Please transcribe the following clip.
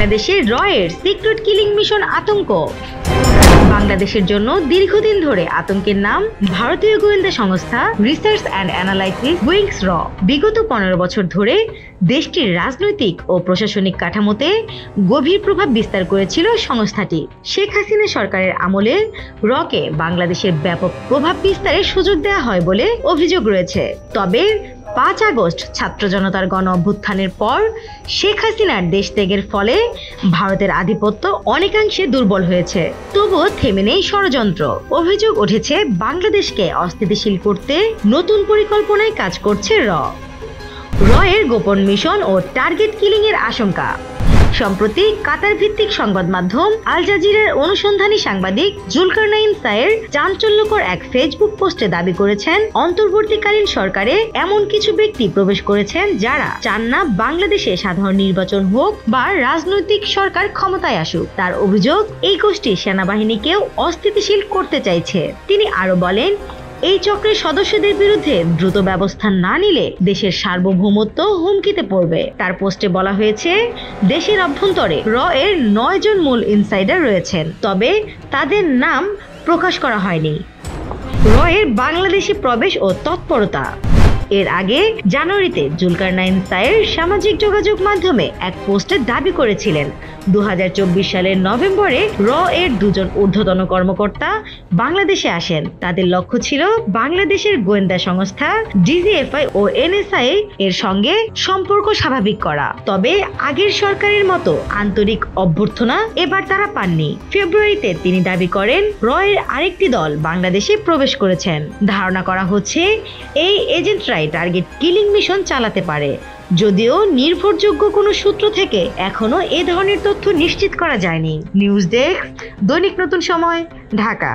বাংলাদেশের রয়ের secret killing mission আতঙ্ক। বাংলাদেশের জন্য দীর্ঘদিন ধরে আতঙ্কের নাম ভারতীয় গোয়েন্দা সংস্থা রিসার্চ অ্যান্ড অ্যানালাইসিস উইংস র। বিগত 15 বছর ধরে দেশটির রাজনৈতিক ও প্রশাসনিক কাঠামোতে গভীর প্রভাব বিস্তার করেছিল সংস্থাটি। শেখ হাসিনা সরকারের আমলে রকে বাংলাদেশের ব্যাপক প্রভাব বিস্তারের সুযোগ দেওয়া হয় বলে অভিযোগ রয়েছে। তবে 5 আগস্ট ছাত্র জনতার গণ অভ্যুত্থানের পর শেখ হাসিনার দেশ ত্যাগের ফলে ভারতের আধিপত্য অনেকাংশে দুর্বল হয়েছে। তবুও থেমে নেই ষড়যন্ত্র। অভিযোগ উঠেছে বাংলাদেশকে অস্থিতিশীল করতে নতুন পরিকল্পনায় কাজ করছে রয়ের গোপন মিশন ও টার্গেট কিলিং এর আশঙ্কা। সম্প্রতি কাতার ভিত্তিক সংবাদ মাধ্যম আল জাজিরার অনুসন্ধানী সাংবাদিক জুলকারনাইন সায়ের চাঞ্চল্যকর এক ফেসবুক পোস্টে দাবি করেছেন অন্তর্বর্তীকালীন সরকারে এমন কিছু ব্যক্তি প্রবেশ করেছেন যারা চান না বাংলাদেশে সাধারণ নির্বাচন হোক বা রাজনৈতিক সরকার ক্ষমতায় আসুক। তার অভিযোগ, এই গোষ্ঠী সেনাবাহিনীকেও অস্থিতিশীল করতে চাইছে। তিনি আরো বলেন, এই চক্রের সদস্যদের বিরুদ্ধে দ্রুত ব্যবস্থা না নিলে দেশের সার্বভৌমত্ব হুমকিতে পড়বে। তার পোস্টে বলা হয়েছে, দেশের অভ্যন্তরে এর 9 জন মূল ইনসাইডার রয়েছেন, তবে তাদের নাম প্রকাশ করা হয়নি। এর বাংলাদেশে প্রবেশ ও তৎপরতা। এর আগে জানুয়ারিতে জুলকারনাইন সায়ের সামাজিক যোগাযোগ মাধ্যমে এক পোস্টে দাবি করেছিলেন 2024 সালের নভেম্বরে এর 2 জন ঊর্ধ্বতন কর্মকর্তা বাংলাদেশে আসেন। তাদের লক্ষ্য ছিল বাংলাদেশের গোয়েন্দা সংস্থা ডিজিএফআই ও এনএসআই এর সঙ্গে সম্পর্ক স্বাভাবিক করা। তবে আগের সরকারের মতো আন্তরিক অভ্যর্থনা এবার তারা পাননি। ফেব্রুয়ারিতে তিনি দাবি করেন এর আরেকটি দল বাংলাদেশে প্রবেশ করেছেন। ধারণা করা হচ্ছে এই এজেন্টরাই টার্গেট কিলিং মিশন চালাতে পারে, যদিও নির্ভরযোগ্য কোনো সূত্র থেকে এখনো এ ধরনের তথ্য নিশ্চিত করা যায়নি। নিউজ ডেস্ক, দৈনিক নতুন সময়, ঢাকা।